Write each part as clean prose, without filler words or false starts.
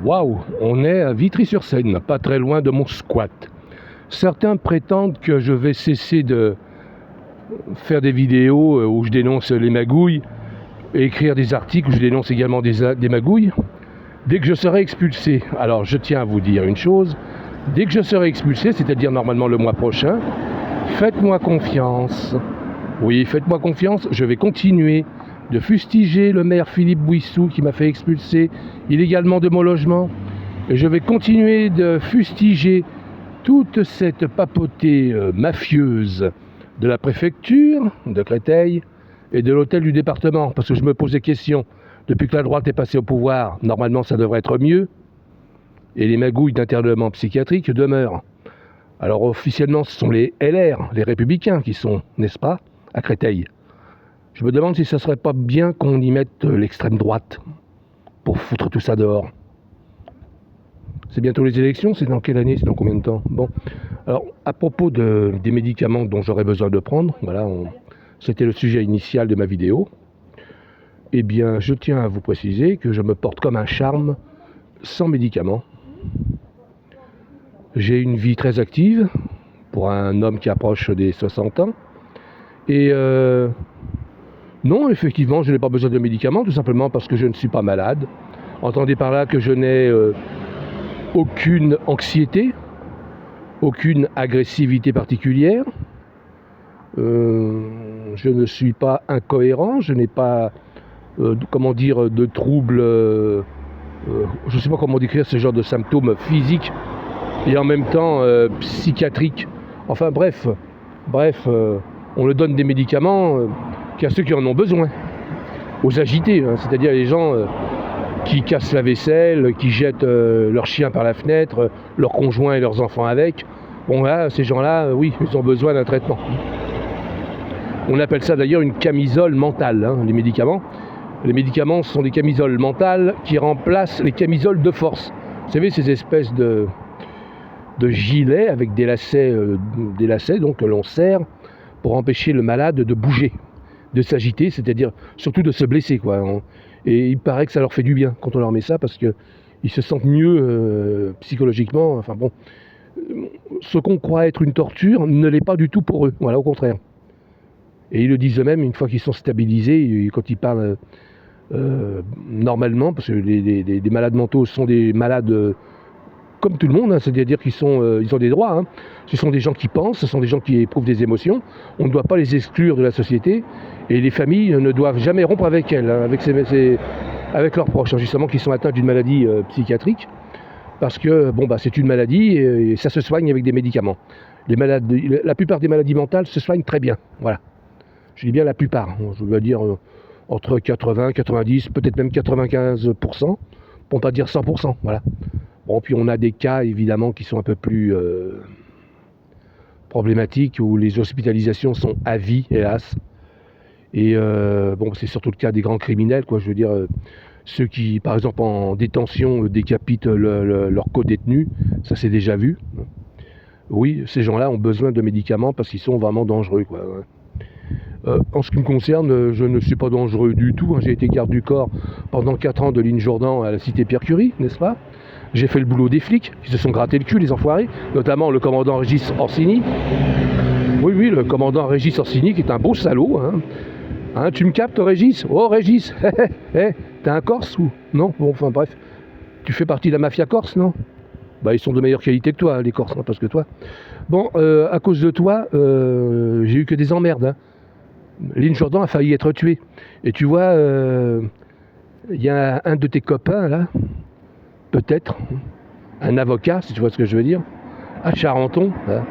Waouh, on est à Vitry-sur-Seine, pas très loin de mon squat. Certains prétendent que je vais cesser de faire des vidéos où je dénonce les magouilles et écrire des articles où je dénonce également des magouilles dès que je serai expulsé. Alors je tiens à vous dire une chose, dès que je serai expulsé, c'est-à-dire normalement le mois prochain, faites-moi confiance. Oui, faites-moi confiance, je vais continuer de fustiger le maire Philippe Bouissou qui m'a fait expulser illégalement de mon logement. Et je vais continuer de fustiger toute cette papauté mafieuse de la préfecture de Créteil et de l'hôtel du département. Parce que je me pose des questions. Depuis que la droite est passée au pouvoir, normalement ça devrait être mieux. Et les magouilles d'internement psychiatrique demeurent. Alors officiellement ce sont les LR, les Républicains qui sont, n'est-ce pas, à Créteil. Je me demande si ça serait pas bien qu'on y mette l'extrême droite pour foutre tout ça dehors. C'est bientôt les élections, c'est dans quelle année, c'est dans combien de temps? Bon, alors à propos des médicaments dont j'aurais besoin de prendre, voilà, c'était le sujet initial de ma vidéo. Eh bien, je tiens à vous préciser que je me porte comme un charme sans médicaments. J'ai une vie très active pour un homme qui approche des 60 ans. Et non, effectivement, je n'ai pas besoin de médicaments, tout simplement parce que je ne suis pas malade. Entendez par là que je n'ai aucune anxiété, aucune agressivité particulière. Je ne suis pas incohérent, je n'ai pas, de troubles, je ne sais pas comment décrire ce genre de symptômes physiques et en même temps psychiatriques. Enfin bref, on le donne des médicaments qu'à ceux qui en ont besoin, aux agités, hein, c'est-à-dire les gens qui cassent la vaisselle, qui jettent leurs chiens par la fenêtre, leurs conjoints et leurs enfants avec. Bon là, ces gens-là, oui, ils ont besoin d'un traitement. On appelle ça d'ailleurs une camisole mentale, hein, les médicaments. Les médicaments sont des camisoles mentales qui remplacent les camisoles de force. Vous savez, ces espèces de gilets avec des lacets donc, que l'on serre pour empêcher le malade de bouger, de s'agiter, c'est-à-dire surtout de se blesser, quoi. Et il paraît que ça leur fait du bien quand on leur met ça parce qu'ils se sentent mieux psychologiquement. Enfin bon, ce qu'on croit être une torture ne l'est pas du tout pour eux, voilà, au contraire. Et ils le disent eux-mêmes une fois qu'ils sont stabilisés, quand ils parlent normalement, parce que les malades mentaux sont des malades comme tout le monde, hein, c'est-à-dire qu'ils ils ont des droits. Hein. Ce sont des gens qui pensent, ce sont des gens qui éprouvent des émotions. On ne doit pas les exclure de la société et les familles ne doivent jamais rompre avec elles, hein, avec leurs proches, hein, justement, qui sont atteints d'une maladie psychiatrique. Parce que c'est une maladie et ça se soigne avec des médicaments. La plupart des maladies mentales se soignent très bien. Voilà. Je dis bien la plupart. Je veux dire entre 80, 90, peut-être même 95%, pour ne pas dire 100%. Voilà. Bon, puis on a des cas évidemment qui sont un peu plus problématiques où les hospitalisations sont à vie, hélas. Et c'est surtout le cas des grands criminels, quoi. Je veux dire, ceux qui, par exemple, en détention, décapitent leurs co-détenus, ça c'est déjà vu. Oui, ces gens-là ont besoin de médicaments parce qu'ils sont vraiment dangereux, quoi. En ce qui me concerne, je ne suis pas dangereux du tout. Hein. J'ai été garde du corps pendant 4 ans de Line Jourdan à la cité Pierre-Curie, n'est-ce pas? J'ai fait le boulot des flics qui se sont grattés le cul, les enfoirés, notamment le commandant Régis Orsini. Oui, le commandant Régis Orsini qui est un beau salaud. Hein, tu me captes, Régis? Oh, Régis, t'es un Corse ou? Non? Bon, enfin bref. Tu fais partie de la mafia corse, non? Ils sont de meilleure qualité que toi, les Corses, hein, parce que toi. Bon, à cause de toi, j'ai eu que des emmerdes. Hein. Line Jourdan a failli être tué. Et tu vois, il y a un de tes copains, là, peut-être, un avocat, si tu vois ce que je veux dire, à Charenton. Hein.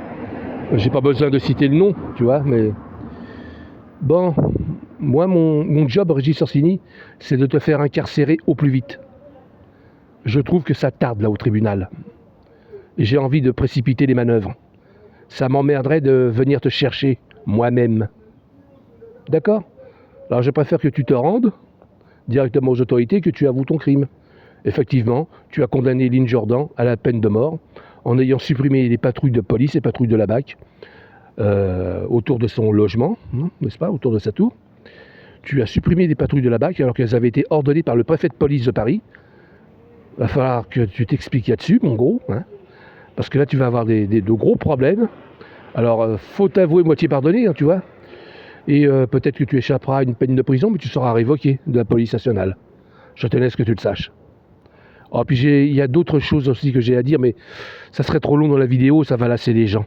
J'ai pas besoin de citer le nom, tu vois, mais... Bon, moi, mon job, Régis Orsini, c'est de te faire incarcérer au plus vite. Je trouve que ça tarde, là, au tribunal. Et j'ai envie de précipiter les manœuvres. Ça m'emmerderait de venir te chercher, moi-même. D'accord? Alors je préfère que tu te rendes directement aux autorités, que tu avoues ton crime. Effectivement, tu as condamné Line Jourdan à la peine de mort en ayant supprimé les patrouilles de police et patrouilles de la BAC autour de son logement, n'est-ce pas, autour de sa tour. Tu as supprimé les patrouilles de la BAC alors qu'elles avaient été ordonnées par le préfet de police de Paris Va falloir que tu t'expliques là-dessus, mon gros, hein, parce que là, tu vas avoir de gros problèmes. Alors, faut t'avouer moitié pardonné, hein, tu vois. Et peut-être que tu échapperas à une peine de prison, mais tu seras révoqué de la police nationale. Je tenais à ce que tu le saches. Oh, puis il y a d'autres choses aussi que j'ai à dire, mais ça serait trop long dans la vidéo, ça va lasser les gens.